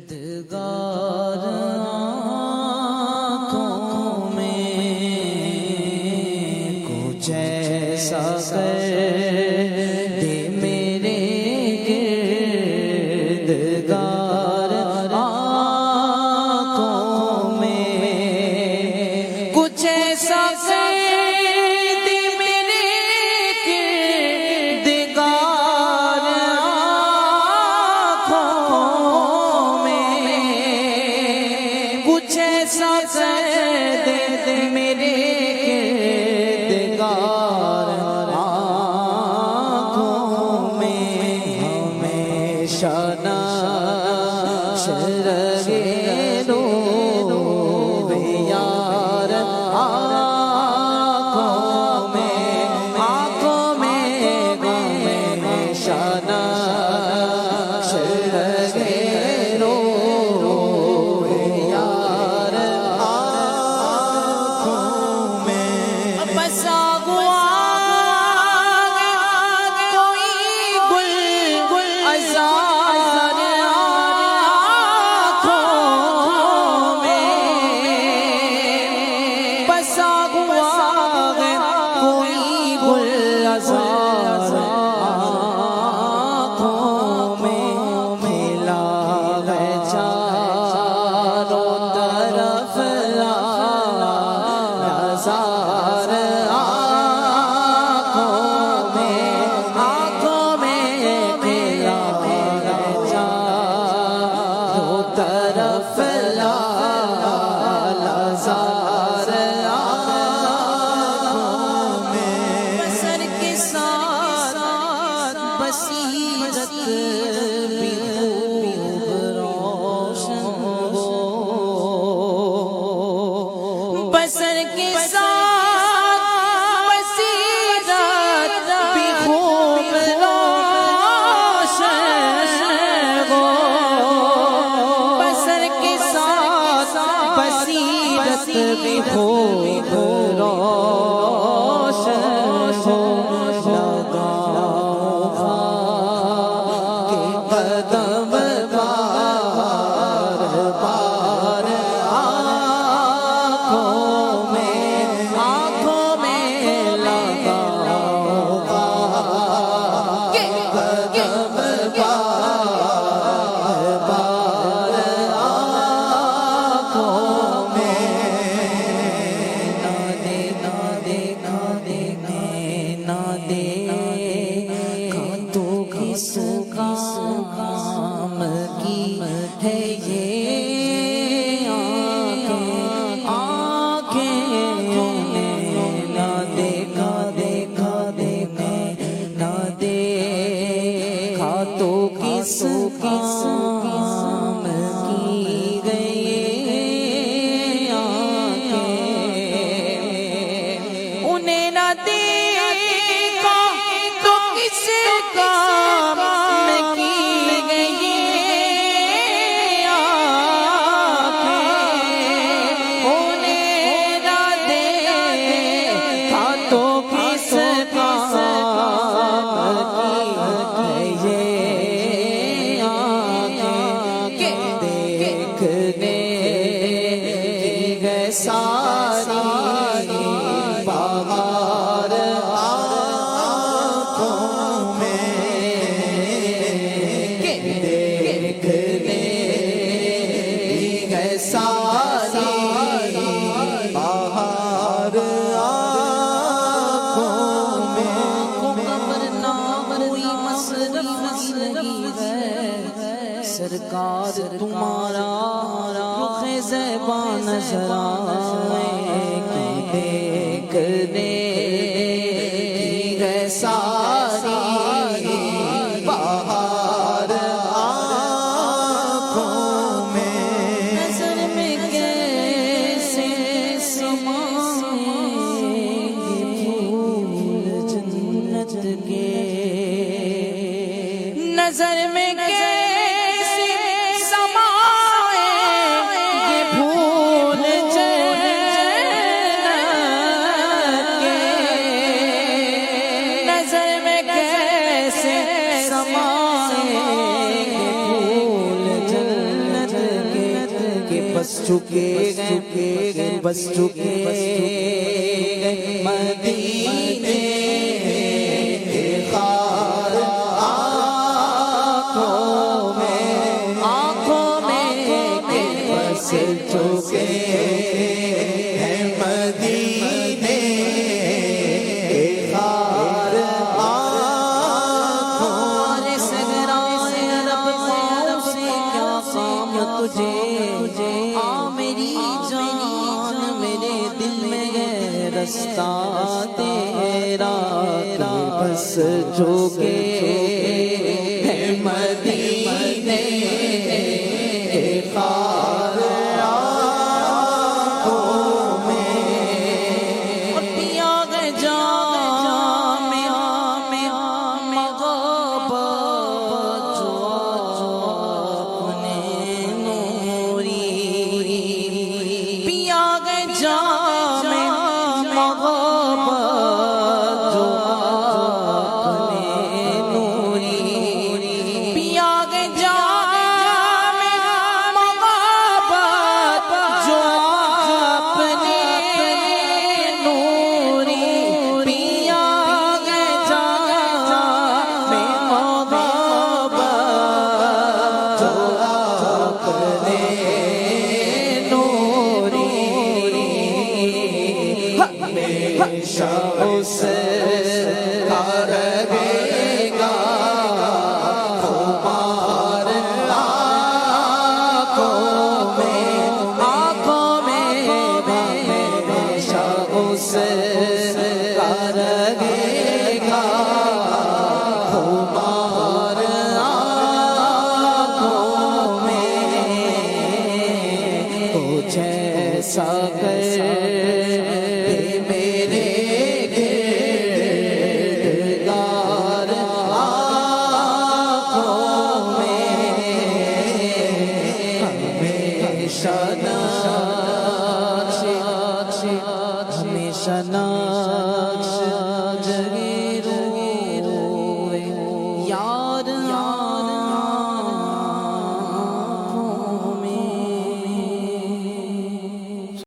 کردگار آنکھوں میں کچھ ایسا کر دے میرے کردگار آنکھوں میں کچھ ایسا کر دے میرے کردگار آنکھوں میں کچھ ایسا کر دے میرے کردگار آنکھوں میں ہمیشہ نقش رہے روح یار آنکھوں میں ہمیشہ نقش رہے روح یار آنکھوں میں بسا ہوا کوئی گل ازار آنکھوں میں بسا ہوا کوئی گل ازار آنکھوں میں کھلا ہے چاروں طرف نظار آنکھوں میں کھلا ہے چاروں طرف نظار آنکھوں میں بسر کے ساتھ بصیرت بھی خوب روشن ہو بسر کے ساتھ بصیرت بھی خوب روشن ہو بسر کے ساتھ بصیرت بھی خوب روشن ہو لگاؤں کہ قدم بار بار آنکھوں میں لگاؤں کہ قدم بار بار آنکھوں میں نہ دیکھا تو کس کام کی ہے یہ آنکھیں نہ دیکھا تو کس کام کی گئی آنکھیں انہیں نہ دیکھا تو کس کام کی گئی آنکھیں انہیں نہ دیکھا تو کس کام کی گئی آنکھیں دیکھنے کی گئے ساری بہار آنکھوں میں دیکھنے کی گئے ساری بہار آنکھوں میں قبر نام کوئی مصرف نہیں ہے سرکار تمہارا رخ زیباں نظر آئے دیکھنے کی گئے ساری بہار آنکھوں میں نظر میں کیسے سمائیں گے پھول جنت کے نظر میں کیسے سمائیں گے پھول جنت بس چکے گئے بس چکے گئے مدینے خار آنکھوں میں بس چکے ہیں مدینے خار آنکھوں سگرائے رب سے کیا کام تجھے آ میری جان میرے دل میں ہے رستہ تیرا بس چکے ہیں مدینے خار آنکھوں میں پیا گئے جام محبت جو اپنے نوری پیا گئے جام محبت جو اپنے نوری پیا گئے جام محبت جو اپنے نوری پیا گئے جام محبت جو اپنے نوری ہمیشہ اس کا رہے گا خمار آنکھوں میں ہمیشہ اس کا رہے گا خمار آنکھوں میں کچھ ایسا کر ہمیشہ